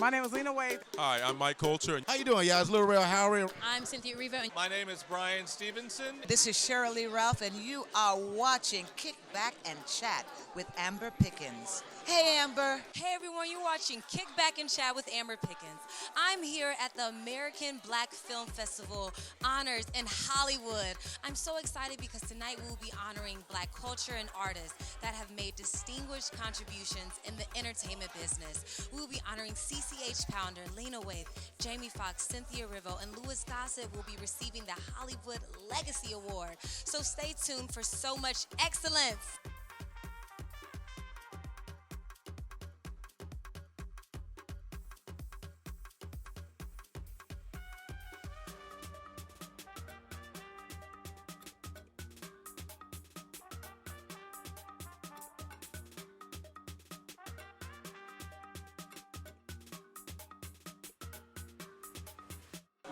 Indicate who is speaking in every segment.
Speaker 1: My name is Lena Waithe.
Speaker 2: Hi, I'm Mike Coulter.
Speaker 3: How you doing, y'all? It's Lil Rel Harriet.
Speaker 4: I'm Cynthia Riva.
Speaker 5: My name is Brian Stevenson.
Speaker 6: This is Cheryl Lee Ralph, and you are watching Kick Back and Chat with Amber Pickens. Hey, Amber.
Speaker 4: Hey everyone, you're watching Kick Back and Chat with Amber Pickens. I'm here at the American Black Film Festival Honors in Hollywood. I'm so excited because tonight we'll be honoring Black culture and artists that have made distinguished contributions in the entertainment business. We'll be honoring CCH Pounder, Lena Waithe, Jamie Foxx, Cynthia Rivo, and Louis Gossett will be receiving the Hollywood Legacy Award. So stay tuned for so much excellence.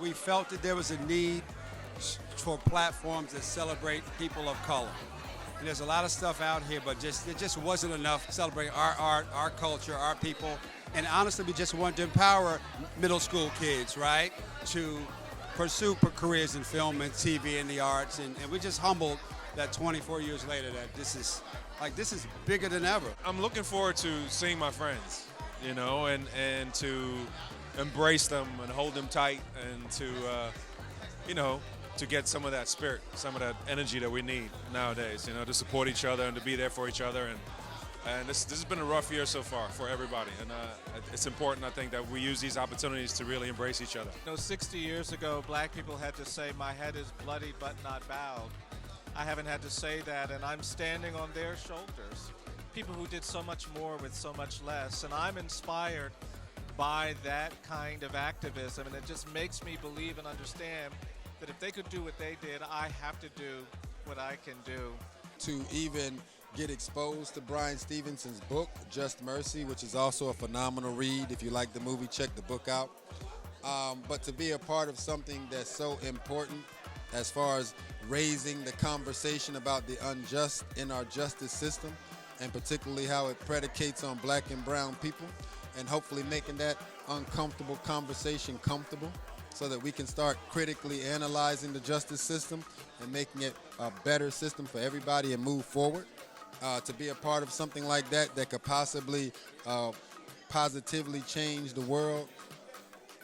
Speaker 7: We felt that there was a need for platforms that celebrate people of color. And there's a lot of stuff out here, but it just wasn't enough celebrating our art, our culture, our people. And honestly, we just wanted to empower middle school kids, right, to pursue careers in film and TV and the arts. And we're just humbled that 24 years later that this is bigger than ever.
Speaker 2: I'm looking forward to seeing my friends, and to embrace them and hold them tight and to, to get some of that spirit, some of that energy that we need nowadays, to support each other and to be there for each other. And this has been a rough year so far for everybody. And it's important, I think, that we use these opportunities to really embrace each other.
Speaker 5: 60 years ago, black people had to say, "My head is bloody but not bowed." I haven't had to say that, and I'm standing on their shoulders. People who did so much more with so much less. And I'm inspired by that kind of activism, and it just makes me believe and understand that if they could do what they did, I have to do what I can do.
Speaker 3: To even get exposed to Brian Stevenson's book, Just Mercy, which is also a phenomenal read. If you like the movie, check the book out. But to be a part of something that's so important as far as raising the conversation about the unjust in our justice system, and particularly how it predicates on black and brown people, and hopefully making that uncomfortable conversation comfortable so that we can start critically analyzing the justice system and making it a better system for everybody and move forward. To be a part of something like that could possibly positively change the world,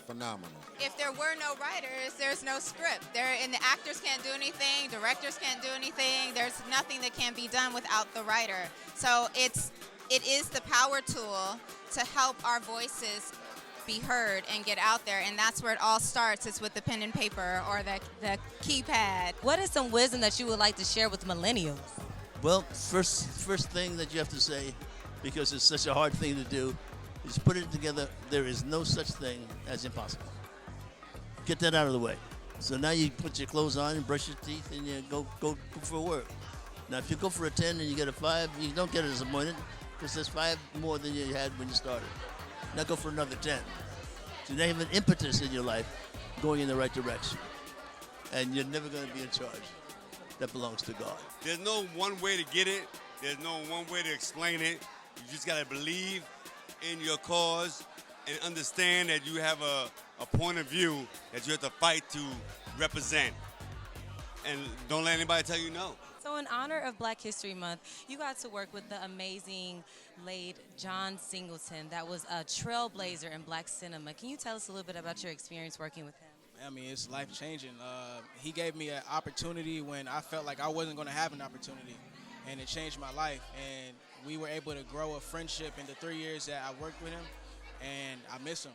Speaker 3: phenomenal.
Speaker 8: If there were no writers, there's no script. And the actors can't do anything, directors can't do anything. There's nothing that can be done without the writer. So it is the power tool to help our voices be heard and get out there, and that's where it all starts. It's with the pen and paper or the keypad.
Speaker 4: What is some wisdom that you would like to share with millennials?
Speaker 9: Well, first thing that you have to say, because it's such a hard thing to do, is put it together. There is no such thing as impossible. Get that out of the way. So now you put your clothes on and brush your teeth and you go for work. Now, if you go for a 10 and you get a 5, you don't get disappointed because there's 5 more than you had when you started. Now go for another 10. So now you have an impetus in your life going in the right direction. And you're never going to be in charge. That belongs to God.
Speaker 10: There's no one way to get it. There's no one way to explain it. You just got to believe in your cause and understand that you have a point of view that you have to fight to represent. And don't let anybody tell you no.
Speaker 4: So in honor of Black History Month, you got to work with the amazing late John Singleton that was a trailblazer in Black cinema. Can you tell us a little bit about your experience working with him?
Speaker 1: I mean, it's life-changing. He gave me an opportunity when I felt like I wasn't going to have an opportunity, and it changed my life. And we were able to grow a friendship in the 3 years that I worked with him, and I miss him.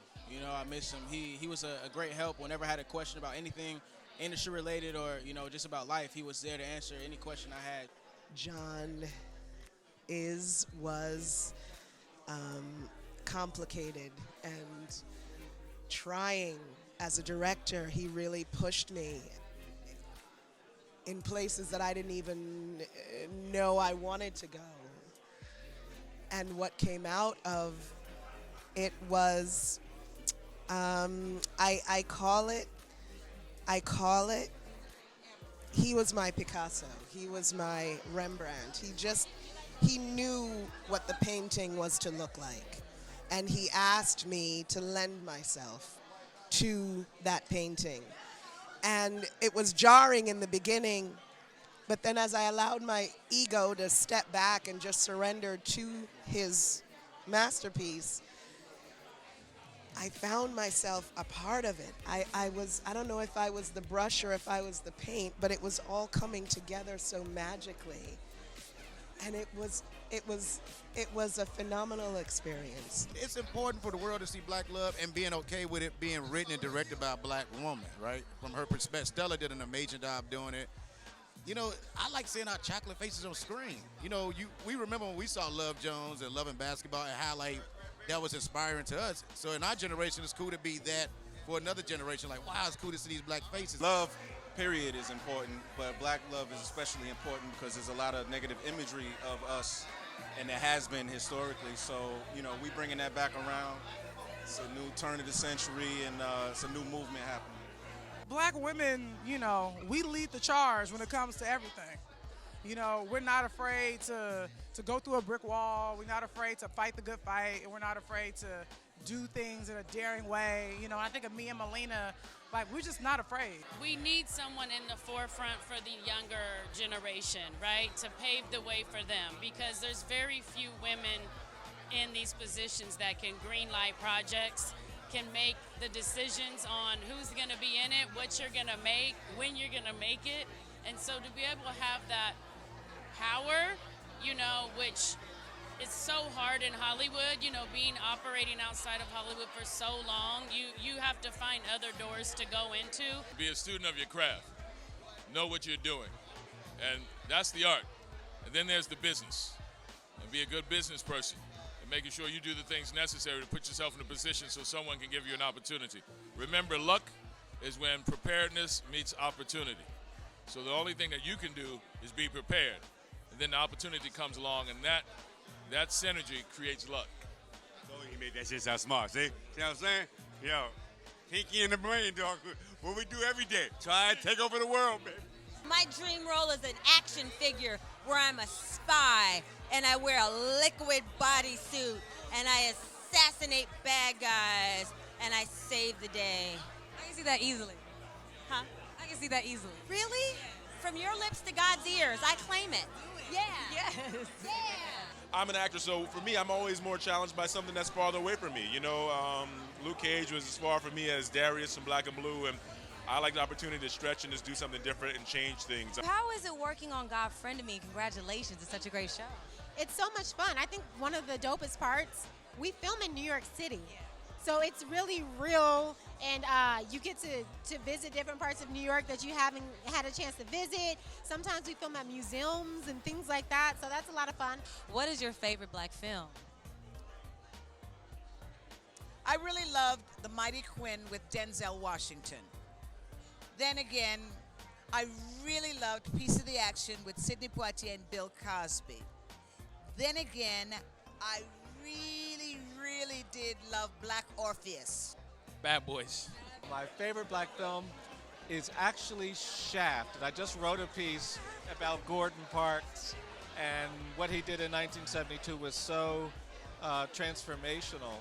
Speaker 1: I miss him. He was a great help whenever I had a question about anything industry related or, just about life. He was there to answer any question I had.
Speaker 11: John was complicated and trying. As a director, he really pushed me in places that I didn't even know I wanted to go. And what came out of it was, I call it, he was my Picasso. He was my Rembrandt. He knew what the painting was to look like. and he asked me to lend myself to that painting. And it was jarring in the beginning, but then as I allowed my ego to step back and just surrender to his masterpiece, I found myself a part of it. I don't know if I was the brush or if I was the paint, but it was all coming together so magically. And it was a phenomenal experience.
Speaker 12: It's important for the world to see black love and being okay with it being written and directed by a black woman, right? From her perspective, Stella did an amazing job doing it. You know, I like seeing our chocolate faces on screen. You know, we remember when we saw Love Jones and Love and Basketball and how like that was inspiring to us. So in our generation, it's cool to be that for another generation. Like, wow, it's cool to see these black faces.
Speaker 13: Love, period, is important, but black love is especially important because there's a lot of negative imagery of us, and there has been historically. So, you know, we bringing that back around. It's a new turn of the century, and it's a new movement happening.
Speaker 14: Black women, you know, we lead the charge when it comes to everything. You know, we're not afraid to go through a brick wall. We're not afraid to fight the good fight. And we're not afraid to do things in a daring way. You know, I think of me and Melina, like, we're just not afraid.
Speaker 15: We need someone in the forefront for the younger generation, right, to pave the way for them, because there's very few women in these positions that can greenlight projects, can make the decisions on who's going to be in it, what you're going to make, when you're going to make it. And so to be able to have that power, you know, which is so hard in Hollywood, you know, operating outside of Hollywood for so long, you have to find other doors to go into.
Speaker 16: Be a student of your craft. Know what you're doing. And that's the art. And then there's the business. And be a good business person. Making sure you do the things necessary to put yourself in a position so someone can give you an opportunity. Remember, luck is when preparedness meets opportunity. So the only thing that you can do is be prepared. And then the opportunity comes along, and that synergy creates luck.
Speaker 10: So he made that shit sound smart, see? See what I'm saying? Yo, pinky in the brain, dog. What we do every day. Try and take over the world, baby.
Speaker 4: My dream role is an action figure where I'm a spy and I wear a liquid bodysuit and I assassinate bad guys and I save the day.
Speaker 17: I can see that easily.
Speaker 4: Huh?
Speaker 17: I can see that easily.
Speaker 4: Really? From your lips to God's ears, I claim it. Yeah.
Speaker 17: Yes.
Speaker 4: Yeah.
Speaker 18: I'm an actor, so for me, I'm always more challenged by something that's farther away from me. You know, Luke Cage was as far from me as Darius from Black and Blue, and I like the opportunity to stretch and just do something different and change things.
Speaker 4: How is it working on God Friend of Me? Congratulations, it's such a great show.
Speaker 19: It's so much fun. I think one of the dopest parts, we film in New York City. So it's really real, and you get to visit different parts of New York that you haven't had a chance to visit. Sometimes we film at museums and things like that, so that's a lot of fun.
Speaker 4: What is your favorite black film?
Speaker 6: I really loved The Mighty Quinn with Denzel Washington. Then again, I really loved Piece of the Action with Sidney Poitier and Bill Cosby. Then again, I really did love Black Orpheus.
Speaker 1: Bad Boys.
Speaker 5: My favorite black film is actually Shaft. And I just wrote a piece about Gordon Parks, and what he did in 1972 was so transformational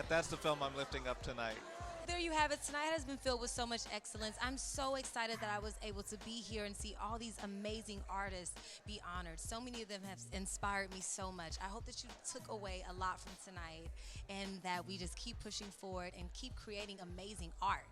Speaker 5: that's the film I'm lifting up tonight.
Speaker 4: There you have it. Tonight has been filled with so much excellence. I'm so excited that I was able to be here and see all these amazing artists be honored. So many of them have inspired me so much. I hope that you took away a lot from tonight and that we just keep pushing forward and keep creating amazing art.